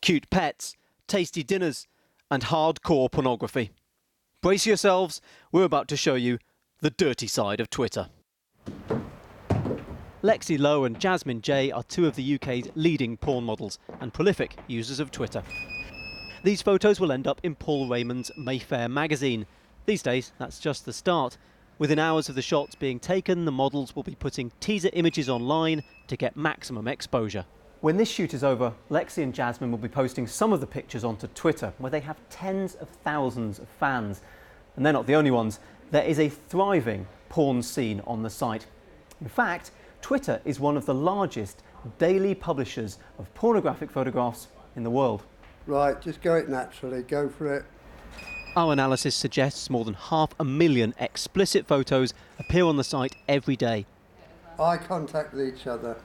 cute pets, tasty dinners, and hardcore pornography. Brace yourselves, we're about to show you the dirty side of Twitter. Lexi Lowe and Jasmine J are two of the UK's leading porn models and prolific users of Twitter. These photos will end up in Paul Raymond's Mayfair magazine. These days, that's just the start. Within hours of the shots being taken, the models will be putting teaser images online to get maximum exposure. When this shoot is over, Lexi and Jasmine will be posting some of the pictures onto Twitter, where they have tens of thousands of fans. And they're not the only ones. There is a thriving porn scene on the site. In fact, Twitter is one of the largest daily publishers of pornographic photographs in the world. Right, just go it naturally, go for it. Our analysis suggests more than 500,000 explicit photos appear on the site every day. Eye contact with each other.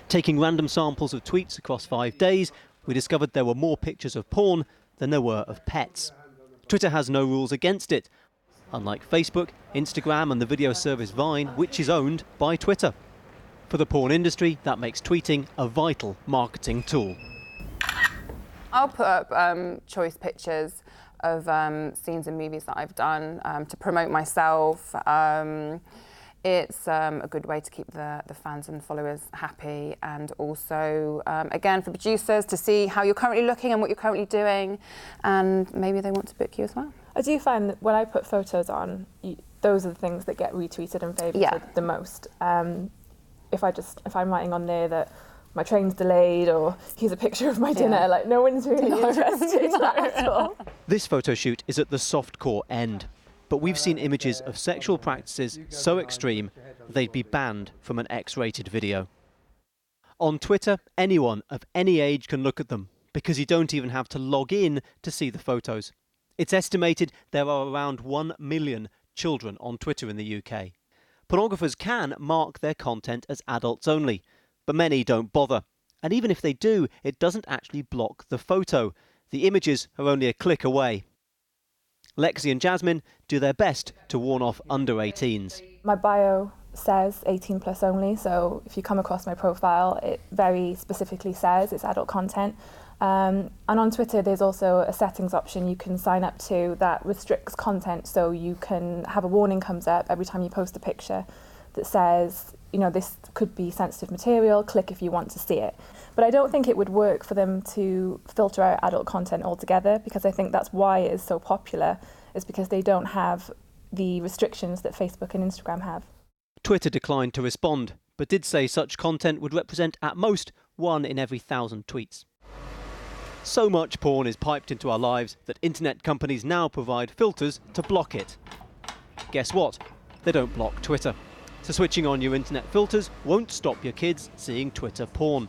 Taking random samples of tweets across 5 days, we discovered there were more pictures of porn than there were of pets. Twitter has no rules against it, unlike Facebook, Instagram and the video service Vine, which is owned by Twitter. For the porn industry, that makes tweeting a vital marketing tool. I'll put up choice pictures of scenes in movies that I've done to promote myself. It's a good way to keep the fans and followers happy, and also, again, for producers to see how you're currently looking and what you're currently doing, and maybe they want to book you as well. I do find that when I put photos on, those are the things that get retweeted and favorited the most. If I'm writing on there that my train's delayed or here's a picture of my dinner, like no one's really interested in that at all. This photo shoot is at the softcore end, but we've seen images of sexual practices so extreme they'd be banned from an X-rated video. On Twitter, anyone of any age can look at them because you don't even have to log in to see the photos. It's estimated there are around 1 million children on Twitter in the UK. Pornographers can mark their content as adults only, but many don't bother. And even if they do, it doesn't actually block the photo. The images are only a click away. Lexi and Jasmine do their best to warn off under 18s. My bio says 18 plus only, so if you come across my profile, it very specifically says it's adult content. And on Twitter, there's also a settings option you can sign up to that restricts content, so you can have a warning comes up every time you post a picture that says, you know, this could be sensitive material, click if you want to see it. But I don't think it would work for them to filter out adult content altogether, because I think that's why it is so popular, is because they don't have the restrictions that Facebook and Instagram have. Twitter declined to respond, but did say such content would represent at most 1 in every 1,000 tweets. So much porn is piped into our lives that internet companies now provide filters to block it. Guess what? They don't block Twitter. So switching on your internet filters won't stop your kids seeing Twitter porn.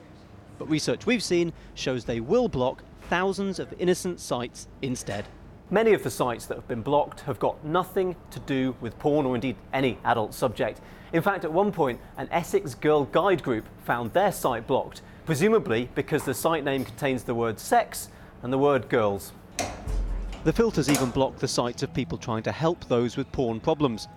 But research we've seen shows they will block thousands of innocent sites instead. Many of the sites that have been blocked have got nothing to do with porn or indeed any adult subject. In fact, at one point, an Essex Girl Guide group found their site blocked, presumably because the site name contains the word sex and the word girls. The filters even block the sites of people trying to help those with porn problems.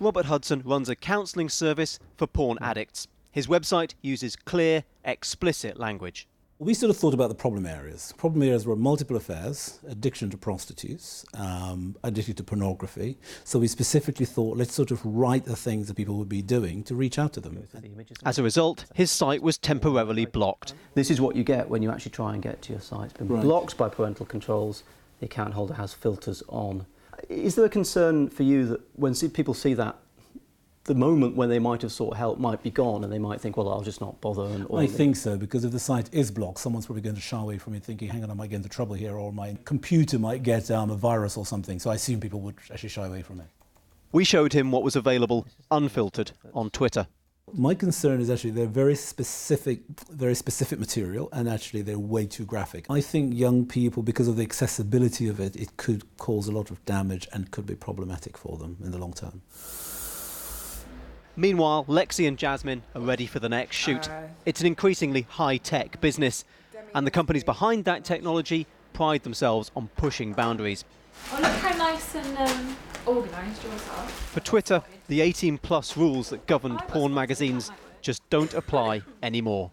Robert Hudson runs a counselling service for porn addicts. His website uses clear, explicit language. We sort of thought about the problem areas. Problem areas were multiple affairs, addiction to prostitutes, addiction to pornography. So we specifically thought, let's sort of write the things that people would be doing to reach out to them. As a result, his site was temporarily blocked. This is what you get when you actually try and get to your site. It's been blocked by parental controls. The account holder has filters on. Is there a concern for you that when people see that, the moment when they might have sought help might be gone and they might think, well, I'll just not bother? I think so, because if the site is blocked, someone's probably going to shy away from it thinking, hang on, I might get into trouble here, or my computer might get a virus or something. So I assume people would actually shy away from it. We showed him what was available unfiltered on Twitter. My concern is actually they're very specific material, and actually they're way too graphic. I think young people, because of the accessibility of it, it could cause a lot of damage and could be problematic for them in the long term. Meanwhile, Lexi and Jasmine are ready for the next shoot. It's an increasingly high-tech business, and the companies behind that technology pride themselves on pushing boundaries. Oh, look how nice and organised yours are. For Twitter, the 18-plus rules that governed porn magazines just don't apply anymore.